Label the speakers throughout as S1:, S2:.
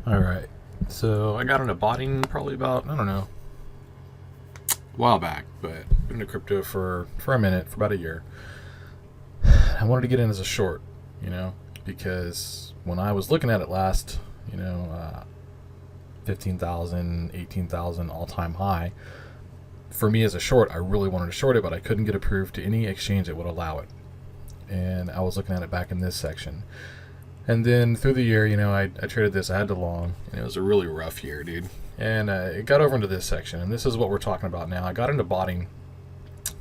S1: All right. So I got into botting probably about, I don't know, a while back, but been into crypto for a minute, for about a year. I wanted to get in as a short, you know, because when I was looking at it last, you know, 15,000, 18,000 all time high, for me as a short, I really wanted to short it, but I couldn't get approved to any exchange that would allow it. And I was looking at it back in this section. And then through the year, you know, I traded this, I had to long, and it was a really rough year, dude. And it got over into this section, and this is what we're talking about now. I got into botting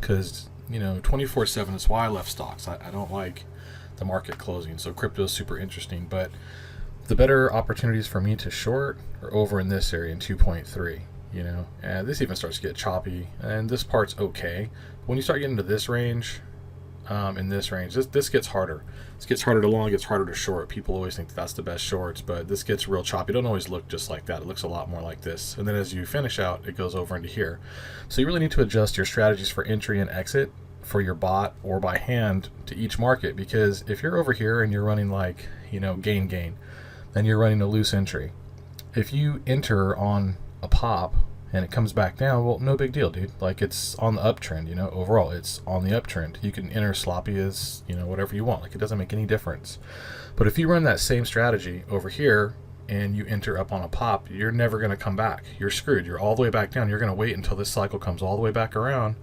S1: because, you know, 24/7 is why I left stocks. I don't like the market closing, so crypto is super interesting. But the better opportunities for me to short are over in this area in 2.3. You know, and this even starts to get choppy, and this part's okay. When you start getting to this range, in this range, this gets harder. This gets harder to long, it gets harder to short. People always think that's the best shorts, but this gets real choppy. It don't always look just like that. It looks a lot more like this. And then as you finish out, it goes over into here. So you really need to adjust your strategies for entry and exit for your bot or by hand to each market, because if you're over here and you're running like, you know, gain, then you're running a loose entry. If you enter on a pop and it comes back down, well, no big deal, dude. Like, it's on the uptrend, you know, overall, it's on the uptrend. You can enter sloppy as, you know, whatever you want. Like, it doesn't make any difference. But if you run that same strategy over here and you enter up on a pop, you're never going to come back. You're screwed. You're all the way back down. You're going to wait until this cycle comes all the way back around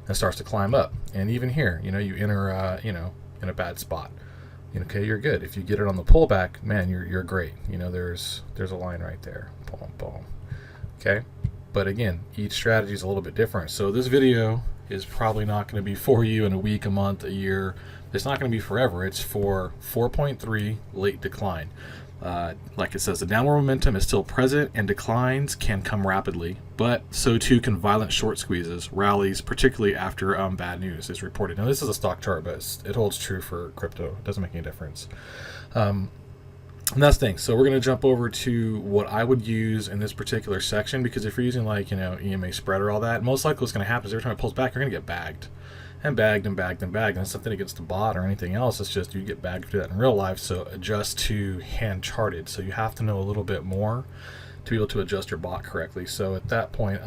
S1: and starts to climb up. And even here, you know, you enter, you know, in a bad spot. Okay, you're good. If you get it on the pullback, man, you're great. You know, there's a line right there. Boom, boom. Okay. But again, each strategy is a little bit different. So this video is probably not going to be for you in a week, a month, a year. It's not going to be forever. It's for 4.3 late decline. Like it says, the downward momentum is still present and declines can come rapidly, but so too can violent short squeezes, rallies, particularly after bad news is reported. Now this is a stock chart, but it holds true for crypto. It doesn't make any difference. And that's the thing. So we're going to jump over to what I would use in this particular section, because if you're using like, you know, EMA spread or all that, most likely what's going to happen is every time it pulls back, you're going to get bagged and bagged and bagged and bagged. And it's nothing against the bot or anything else. It's just you get bagged for that in real life. So adjust to hand charted. So you have to know a little bit more to be able to adjust your bot correctly. So at that point,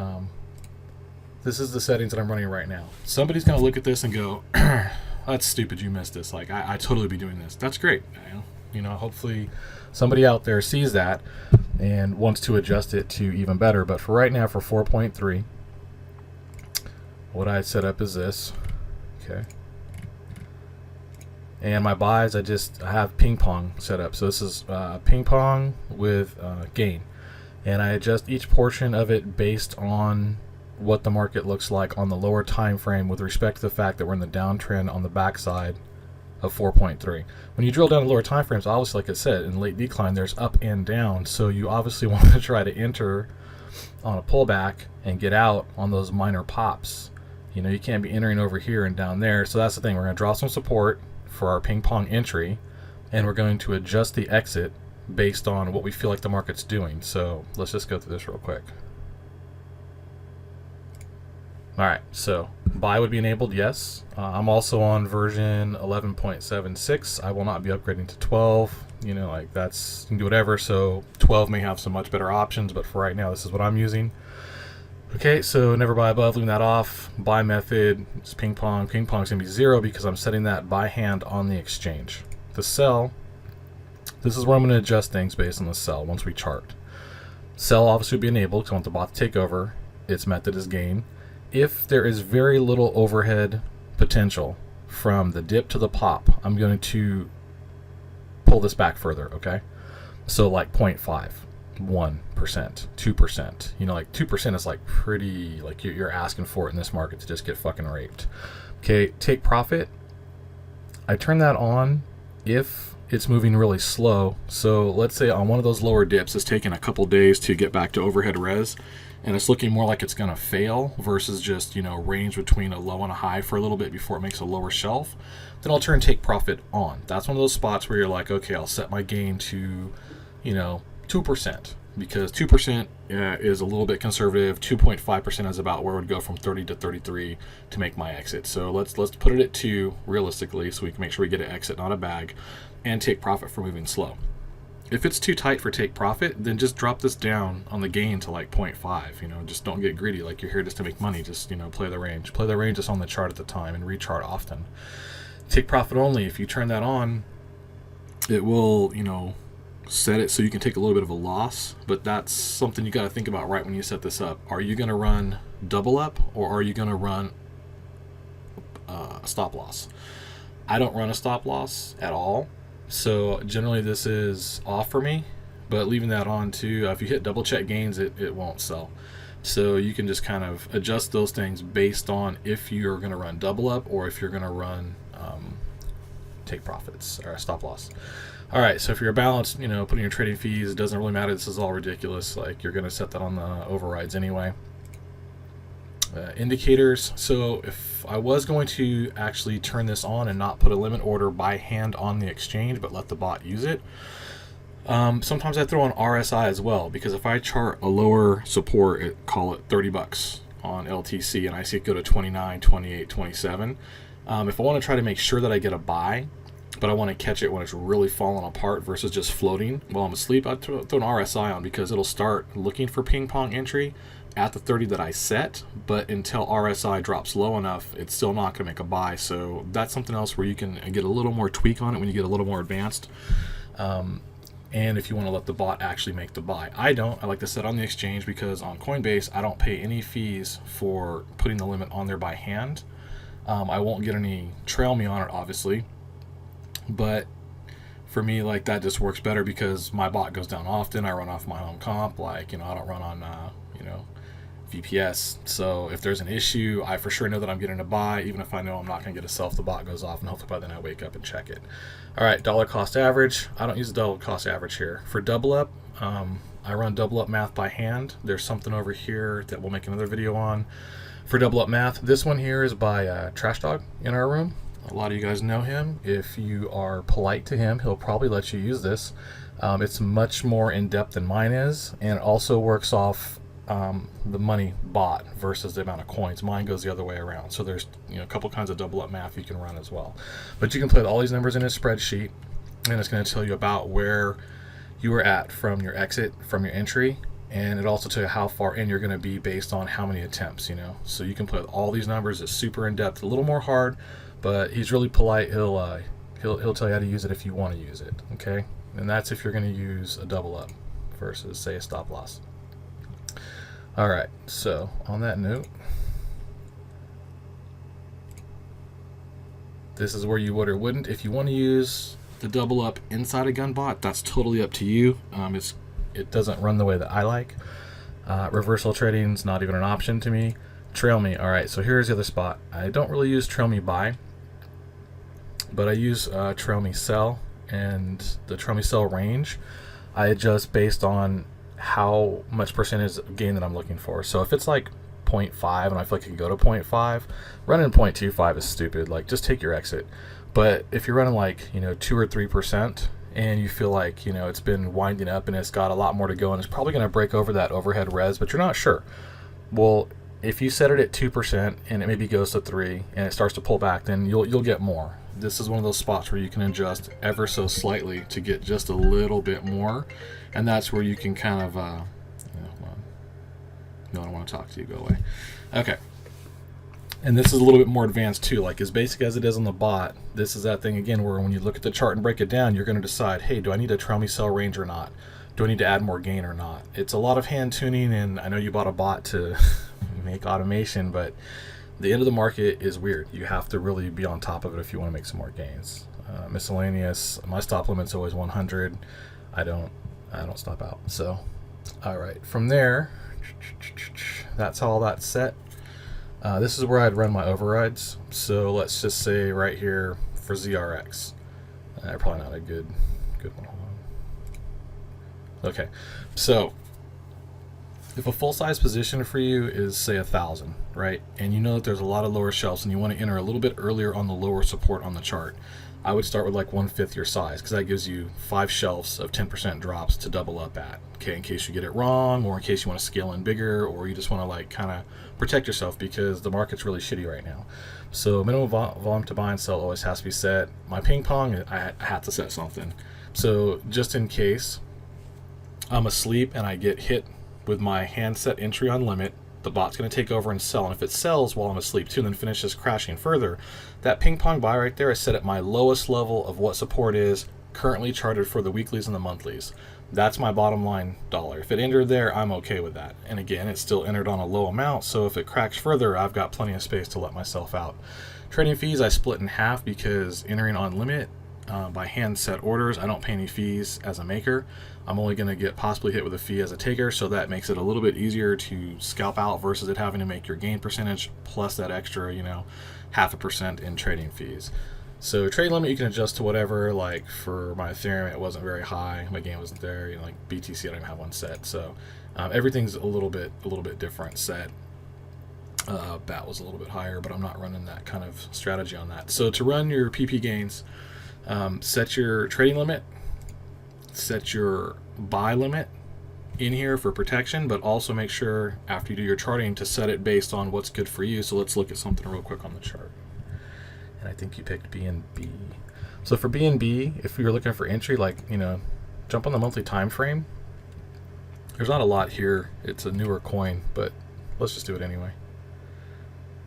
S1: this is the settings that I'm running right now. Somebody's going to look at this and go, that's stupid, you missed this. Like, I totally be doing this. That's great. You know, hopefully somebody out there sees that and wants to adjust it to even better. But for right now, for 4.3, what I set up is this. Okay. And my buys, I have ping pong set up. So this is ping pong with gain. And I adjust each portion of it based on what the market looks like on the lower time frame with respect to the fact that we're in the downtrend on the backside of 4.3. When you drill down to lower time frames, obviously, like I said, in late decline, there's up and down. So you obviously want to try to enter on a pullback and get out on those minor pops. You know, you can't be entering over here and down there. So that's the thing. We're going to draw some support for our ping pong entry, and we're going to adjust the exit based on what we feel like the market's doing. So let's just go through this real quick. All right, so buy would be enabled, yes. I'm also on version 11.76. I will not be upgrading to 12. You know, like that's, you can do whatever. So 12 may have some much better options, but for right now, this is what I'm using. Okay, so never buy above, leaving that off. Buy method, it's ping pong. Ping pong is going to be 0 because I'm setting that by hand on the exchange. The sell, this is where I'm going to adjust things based on the sell once we chart. Sell obviously would be enabled because I want the bot to take over. Its method is gain. If there is very little overhead potential from the dip to the pop, I'm going to pull this back further, okay? So like 0.5, 1%, 2%. You know, like 2% is like pretty, like you're asking for it in this market to just get fucking raped. Okay, take profit. I turn that on if it's moving really slow. So let's say on one of those lower dips, it's taking a couple days to get back to overhead res, and it's looking more like it's going to fail versus just, you know, range between a low and a high for a little bit before it makes a lower shelf, then I'll turn take profit on. That's one of those spots where you're like, okay, I'll set my gain to, you know, 2%, because 2% is a little bit conservative. 2.5% is about where it would go from 30 to 33 to make my exit. So let's put it at 2 realistically, so we can make sure we get an exit, not a bag, and take profit for moving slow. If it's too tight for take profit, then just drop this down on the gain to like 0.5. You know, just don't get greedy. Like, you're here just to make money. Just, you know, play the range. Play the range that's on the chart at the time and rechart often. Take profit only. If you turn that on, it will, you know, set it so you can take a little bit of a loss. But that's something you got to think about right when you set this up. Are you going to run double up, or are you going to run a stop loss? I don't run a stop loss at all. So generally this is off for me, but leaving that on too, if you hit double check gains, it won't sell. So you can just kind of adjust those things based on if you're going to run double up or if you're going to run take profits or a stop loss. All right, so if you're balanced, you know, putting your trading fees, it doesn't really matter. This is all ridiculous. Like, you're going to set that on the overrides anyway. Indicators. So if I was going to actually turn this on and not put a limit order by hand on the exchange but let the bot use it, sometimes I throw on RSI as well, because if I chart a lower support, call it $30 on LTC, and I see it go to 29, 28, 27, if I want to try to make sure that I get a buy, but I want to catch it when it's really falling apart versus just floating while I'm asleep, I throw an RSI on, because it'll start looking for ping pong entry at the 30 that I set, but until RSI drops low enough, it's still not going to make a buy. So that's something else where you can get a little more tweak on it when you get a little more advanced. And if you want to let the bot actually make the buy. I don't. I like to set on the exchange, because on Coinbase, I don't pay any fees for putting the limit on there by hand. I won't get any trail me on it, obviously. But for me, like, that just works better, because my bot goes down often. I run off my home comp. Like, you know, I don't run on, VPS. So if there's an issue, I for sure know that I'm getting a buy, even if I know I'm not going to get a sell if the bot goes off, and hopefully by then I wake up and check it. All right, dollar cost average. I don't use the dollar cost average here. For double up, I run double up math by hand. There's something over here that we'll make another video on for double up math. This one here is by Trash Dog in our room. A lot of you guys know him. If you are polite to him, he'll probably let you use this. It's much more in depth than mine is, and it also works off the money bought versus the amount of coins. Mine goes the other way around. So there's, you know, a couple kinds of double up math you can run as well. But you can play with all these numbers in a spreadsheet, and it's going to tell you about where you were at from your exit, from your entry, and it also tells you how far in you're going to be based on how many attempts, you know. So you can play with all these numbers. It's super in depth, a little more hard, but he's really polite. He'll tell you how to use it if you want to use it. Okay, and that's if you're going to use a double up versus, say, a stop loss. All right, so on that note, this is where you would or wouldn't. If you want to use the double up inside a gun bot, that's totally up to you. It doesn't run the way that I like. Reversal trading is not even an option to me. Trail me. All right, so here's the other spot. I don't really use trail me buy, but I use trail me sell, and the trail me sell range I adjust based on how much percentage of gain that I'm looking for. So if it's like 0.5 and I feel like I can go to 0.5, running 0.25 is stupid. Like, just take your exit. But if you're running like, 2 or 3% and you feel like, it's been winding up and it's got a lot more to go and it's probably going to break over that overhead res, but you're not sure. Well, if you set it at 2% and it maybe goes to 3 and it starts to pull back, then you'll get more. This is one of those spots where you can adjust ever so slightly to get just a little bit more, and that's where you can kind of no, I don't want to talk to you, go away. Okay, and this is a little bit more advanced too. Like, as basic as it is on the bot, this is that thing again where when you look at the chart and break it down, you're going to decide, hey, do I need a trail me sell range or not? Do I need to add more gain or not? It's a lot of hand tuning, and I know you bought a bot to make automation, but the end of the market is weird. You have to really be on top of it if you want to make some more gains. Miscellaneous, my stop limit's always 100. I don't stop out. So, all right, from there, that's all that's set. This is where I'd run my overrides. So let's just say right here for ZRX. Probably not a good one. Hold on. Okay, so if a full-size position for you is, say, 1,000, right, and you know that there's a lot of lower shelves and you want to enter a little bit earlier on the lower support on the chart, I would start with like 1/5 your size, because that gives you 5 shelves of 10% drops to double up at, okay, in case you get it wrong, or in case you want to scale in bigger, or you just want to like kind of protect yourself because the market's really shitty right now. So minimum volume to buy and sell always has to be set. My ping pong, I had to set something. So just in case I'm asleep and I get hit with my handset entry on limit, the bot's going to take over and sell. And if it sells while I'm asleep too and then finishes crashing further, that ping pong buy right there is set at my lowest level of what support is currently charted for the weeklies and the monthlies. That's my bottom line dollar. If it entered there, I'm okay with that. And again, it's still entered on a low amount, so if it cracks further, I've got plenty of space to let myself out. Trading fees I split in half because entering on limit by hand set orders, I don't pay any fees as a maker. I'm only going to get possibly hit with a fee as a taker, so that makes it a little bit easier to scalp out versus it having to make your gain percentage plus that extra, 0.5% in trading fees. So trade limit you can adjust to whatever. Like for my Ethereum, it wasn't very high. My gain wasn't there. Like BTC, I don't even have one set. So everything's a little bit different set. BAT was a little bit higher, but I'm not running that kind of strategy on that. So to run your PPBearGains, set your trading limit, set your buy limit in here for protection, but also make sure after you do your charting to set it based on what's good for you. So let's look at something real quick on the chart. And I think you picked BNB. So for BNB, if you're looking for entry, jump on the monthly time frame. There's not a lot here. It's a newer coin, but let's just do it anyway.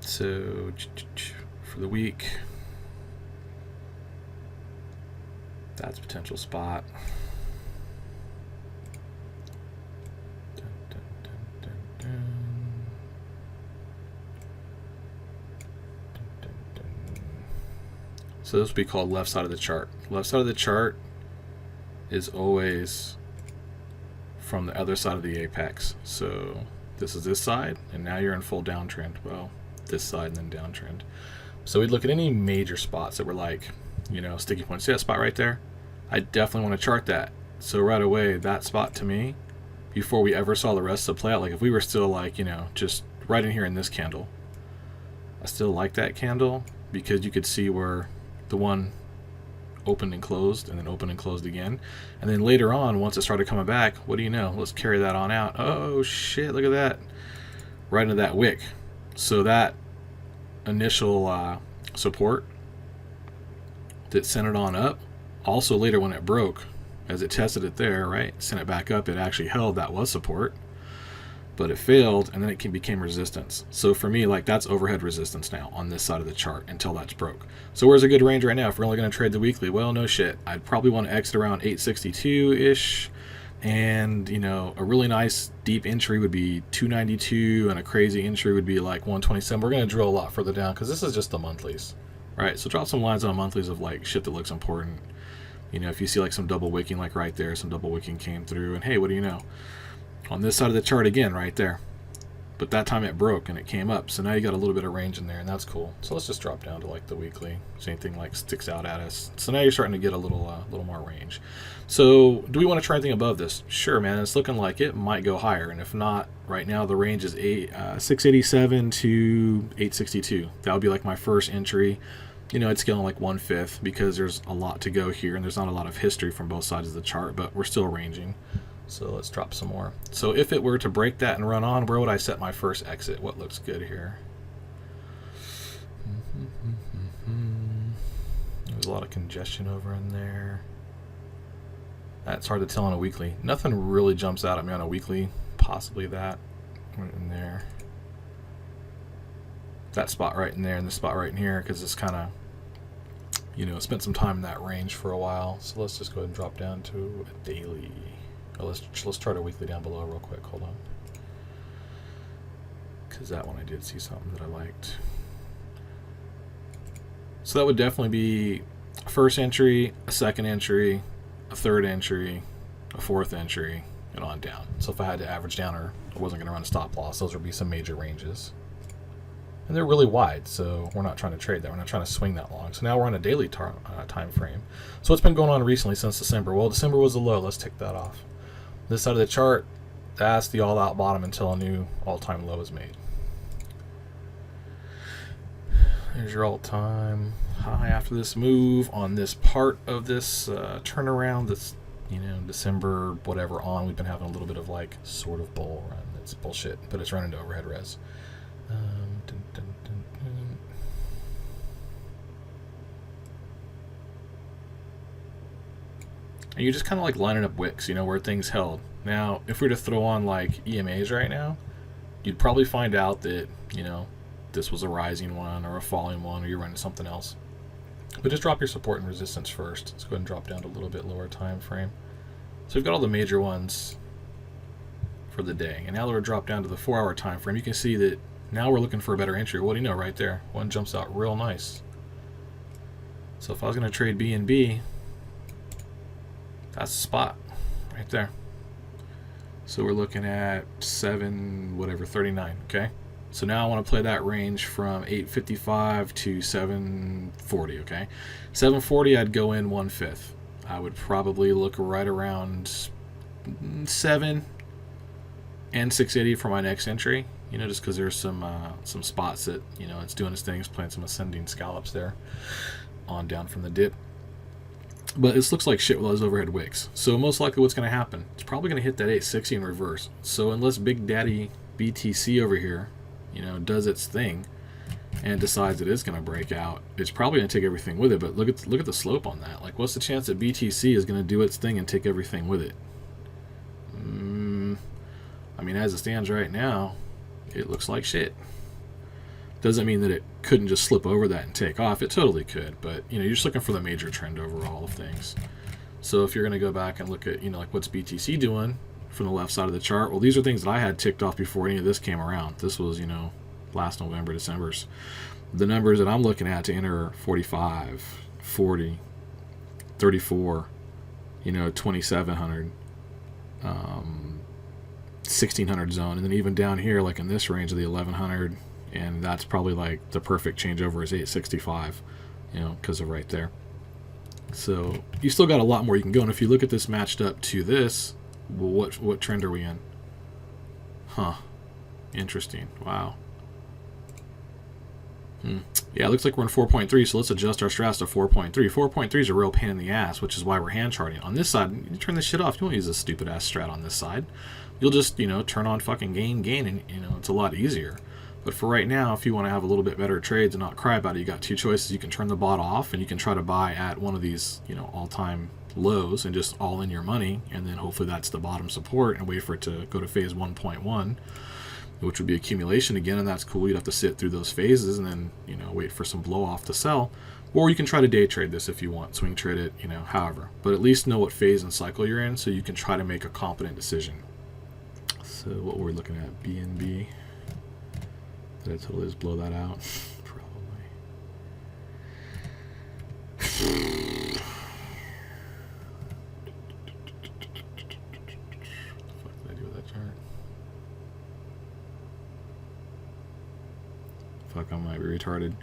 S1: So for the week, that's a potential spot. So this would be called left side of the chart. Left side of the chart is always from the other side of the apex. So this is this side, and now you're in full downtrend. Well, this side and then downtrend. So we'd look at any major spots that were like, sticky points. See that spot right there? I definitely want to chart that. So right away, that spot to me, before we ever saw the rest of the play out, like if we were still just right in here in this candle, I still like that candle because you could see where the one opened and closed and then opened and closed again. And then later on, once it started coming back, what do you know? Let's carry that on out. Oh shit, look at that. Right into that wick. So that initial support that sent it on up, also later when it broke, as it tested it there, right, sent it back up, it actually held, that was support, but it failed, and then it became resistance. So for me, that's overhead resistance now on this side of the chart until that's broke. So where's a good range right now if we're only going to trade the weekly? Well, no shit. I'd probably want to exit around 862-ish, and a really nice deep entry would be 292, and a crazy entry would be like 127. We're going to drill a lot further down because this is just the monthlies, right? So drop some lines on monthlies of shit that looks important. If you see some double wicking, right there, some double wicking came through, and hey, what do you know? On this side of the chart again, right there. But that time it broke and it came up, so now you got a little bit of range in there, and that's cool. So let's just drop down to the weekly. So anything sticks out at us. So now you're starting to get a little more range. So do we want to try anything above this? Sure, man. It's looking like it might go higher, and if not, right now the range is 687 to 862. That would be my first entry. It's scaling 1/5 because there's a lot to go here, and there's not a lot of history from both sides of the chart, but we're still ranging. So let's drop some more. So if it were to break that and run on, where would I set my first exit? What looks good here? There's a lot of congestion over in there. That's hard to tell on a weekly. Nothing really jumps out at me on a weekly. Possibly that right in there. That spot right in there and this spot right in here, because it's kind of, spent some time in that range for a while. So let's just go ahead and drop down to a daily. Let's chart a weekly down below real quick. Hold on. Because that one I did see something that I liked. So that would definitely be a first entry, a second entry, a third entry, a fourth entry, and on down. So if I had to average down, or I wasn't going to run a stop loss, those would be some major ranges. And they're really wide, so we're not trying to trade that. We're not trying to swing that long. So now we're on a daily time frame. So what's been going on recently since December? Well, December was the low. Let's tick that off. This side of the chart, that's the all-out bottom until a new all-time low is made. There's your all-time high after this move on this part of this turnaround. This, December whatever on, we've been having a little bit of sort of bull run. It's bullshit, but it's running to overhead res. and you're just kind of like lining up wicks, you know, where things held. Now, if we were to throw on like EMAs right now, you'd probably find out that, you know, this was a rising one or a falling one, or you're running something else. But just drop your support and resistance first. Let's go ahead and drop down to a little bit lower time frame. So we've got all the major ones for the day. And now that we're dropped down to the 4-hour time frame, you can see that now we're looking for a better entry. What do you know, right there? One jumps out real nice. So if I was going to trade BNB, that's the spot right there. So we're looking at 739, okay? So now I want to play that range from 855 to 740, okay? 740, I'd go in 1/5. I would probably look right around 7 and 680 for my next entry, you know, just because there's some spots that, you know, it's doing its things, playing some ascending scallops there on down from the dip. But this looks like shit with those overhead wicks. So most likely what's going to happen, it's probably going to hit that 860 in reverse. So unless Big Daddy BTC over here, you know, does its thing and decides it is going to break out, it's probably going to take everything with it. But look at the slope on that. Like, what's the chance that BTC is going to do its thing and take everything with it? I mean, as it stands right now, it looks like shit. Doesn't mean that it couldn't just slip over that and take off. It totally could, but you know, you're just looking for the major trend overall of things. So if you're going to go back and look at, you know, like what's BTC doing from the left side of the chart, well, these are things that I had ticked off before any of this came around. This was, you know, last November, December's. The numbers that I'm looking at to enter 45, 40, 34, you know, 2700, 1600 zone, and then even down here, like in this range of the 1100. And that's probably like the perfect changeover is 865, you know, because of right there. So you still got a lot more you can go. And if you look at this matched up to this, well, what trend are we in? Huh. Interesting. Wow. Yeah, it looks like we're in 4.3, so let's adjust our strats to 4.3. 4.3 is a real pain in the ass, which is why we're hand charting. On this side, you turn this shit off. You won't use a stupid-ass strat on this side. You'll just, you know, turn on fucking gain, and, you know, it's a lot easier. But for right now, if you want to have a little bit better trades and not cry about it, you got two choices. You can turn the bot off, and you can try to buy at one of these, you know, all-time lows and just all in your money, and then hopefully that's the bottom support and wait for it to go to phase 1.1, which would be accumulation again, and that's cool. You'd have to sit through those phases and then, you know, wait for some blow off to sell. Or you can try to day trade this if you want, swing trade it, you know, however. But at least know what phase and cycle you're in so you can try to make a competent decision. So what we're looking at, BNB. Did I totally just blow that out? Probably. What the fuck did I do with that chart? Fuck, I might be retarded.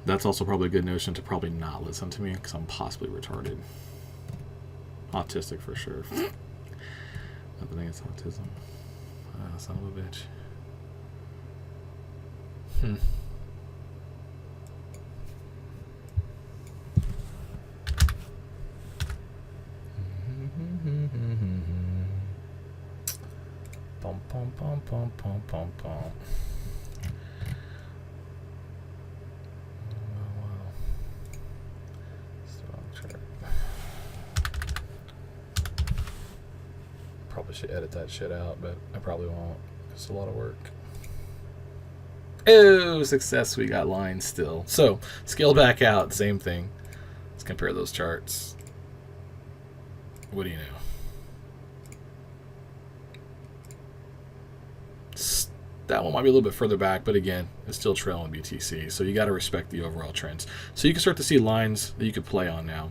S1: That's also probably a good notion to probably not listen to me because I'm possibly retarded. Autistic for sure. I think it's autism. Son of a bitch. Pom pom pom pom pom pom pom. Probably should edit that shit out, but I probably won't. It's a lot of work. Oh, success. We got lines still. So, scale back out. Same thing. Let's compare those charts. What do you know? That one might be a little bit further back, but again, it's still trailing BTC. So you got to respect the overall trends. So you can start to see lines that you could play on now.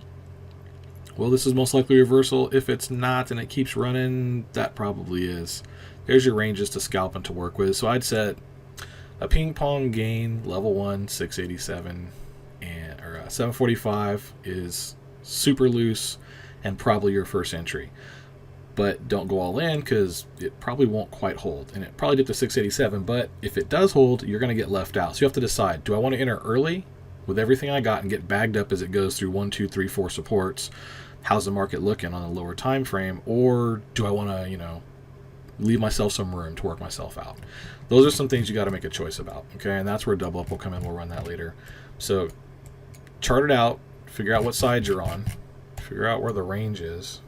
S1: Well, this is most likely reversal. If it's not and it keeps running, that probably is. There's your ranges to scalp and to work with. So I'd set a ping pong gain, level 1, 687, and or 745 is super loose and probably your first entry. But don't go all in because it probably won't quite hold. And it probably dipped to 687, but if it does hold, you're going to get left out. So you have to decide, do I want to enter early with everything I got and get bagged up as it goes through 1, 2, 3, 4 supports? How's the market looking on a lower time frame? Or do I want to, you know, leave myself some room to work myself out? Those are some things you got to make a choice about, okay? And that's where double up will come in. We'll run that later. So chart it out, figure out what side you're on, figure out where the range is.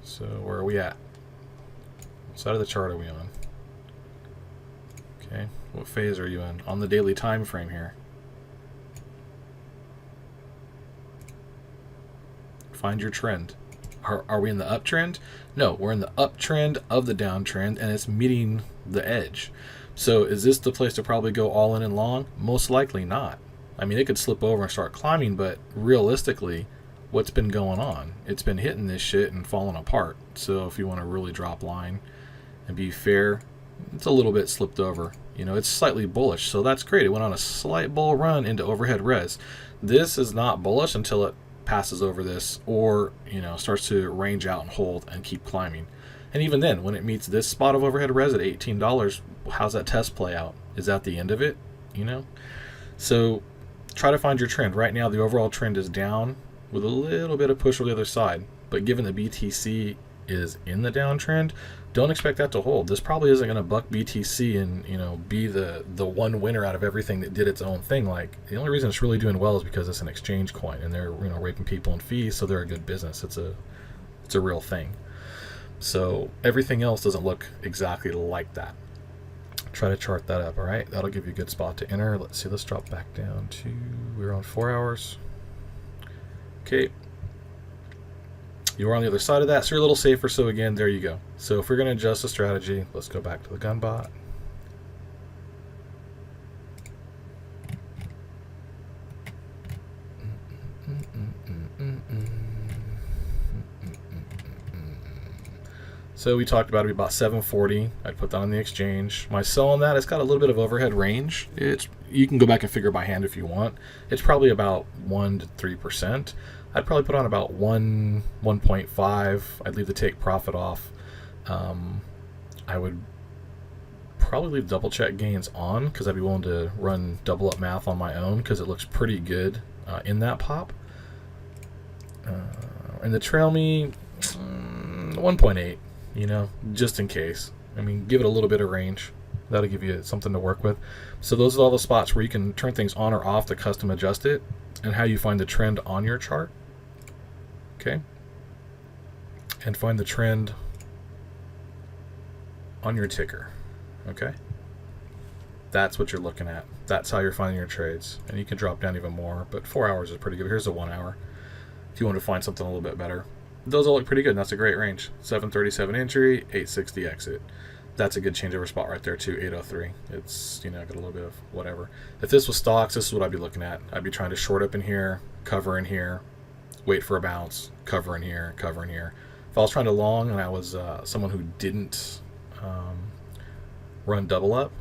S1: So where are we at? What side of the chart are we on? Okay, what phase are you in? On the daily time frame here. Find your trend. Are we in the uptrend? No, we're in the uptrend of the downtrend, and it's meeting the edge. So is this the place to probably go all in and long? Most likely not. I mean, it could slip over and start climbing, but realistically, what's been going on? It's been hitting this shit and falling apart. So if you want to really drop line and be fair, it's a little bit slipped over. You know, it's slightly bullish, so that's great. It went on a slight bull run into overhead res. This is not bullish until it passes over this, or you know, starts to range out and hold and keep climbing. And even then, when it meets this spot of overhead res at $18, how's that test play out? Is that the end of it? You know, so try to find your trend. Right now the overall trend is down with a little bit of push on the other side, but given the BTC is in the downtrend, don't expect that to hold. This probably isn't going to buck BTC and, you know, be the one winner out of everything that did its own thing. Like, the only reason it's really doing well is because it's an exchange coin and they're, you know, raping people in fees, so they're a good business. It's a real thing. So everything else doesn't look exactly like that. Try to chart that up. All right, that'll give you a good spot to enter. Let's see, let's drop back down to, we're on 4 hours. Okay, you are on the other side of that, so you're a little safer. So again, there you go. So if we're going to adjust the strategy, let's go back to the gun bot. So we talked about it, about 740. I'd put that on the exchange. My sell on that, it's got a little bit of overhead range. You can go back and figure by hand if you want. It's probably about 1 to 3%. I'd probably put on about 1.5. I'd leave the take profit off. I would probably leave double check gains on, because I'd be willing to run double up math on my own, because it looks pretty good in that pop. And the trail me 1.8, you know, just in case. I mean, give it a little bit of range. That'll give you something to work with. So those are all the spots where you can turn things on or off to custom adjust it, and how you find the trend on your chart. Okay, and find the trend on your ticker. Okay, that's what you're looking at. That's how you're finding your trades, and you can drop down even more, but 4 hours is pretty good. Here's a 1 hour if you want to find something a little bit better. Those all look pretty good, and that's a great range. 737 entry, 860 exit. That's a good changeover spot right there too. 803. It's, you know, got a little bit of whatever. If this was stocks, this is what I'd be looking at. I'd be trying to short up in here, cover in here, wait for a bounce, cover in here, cover in here. If I was trying to long and I was someone who didn't run double up,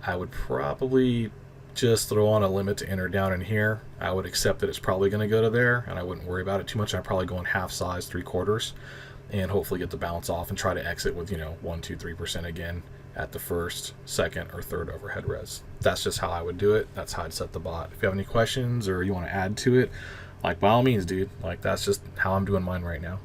S1: I would probably just throw on a limit to enter down in here. I would accept that it's probably going to go to there, and I wouldn't worry about it too much. I'd probably go in half size, 3/4, and hopefully get the bounce off and try to exit with, you know, 1, 2, 3% again at the first, second, or third overhead res. That's just how I would do it. That's how I'd set the bot. If you have any questions or you want to add to it, like, by all means, dude. Like, that's just how I'm doing mine right now.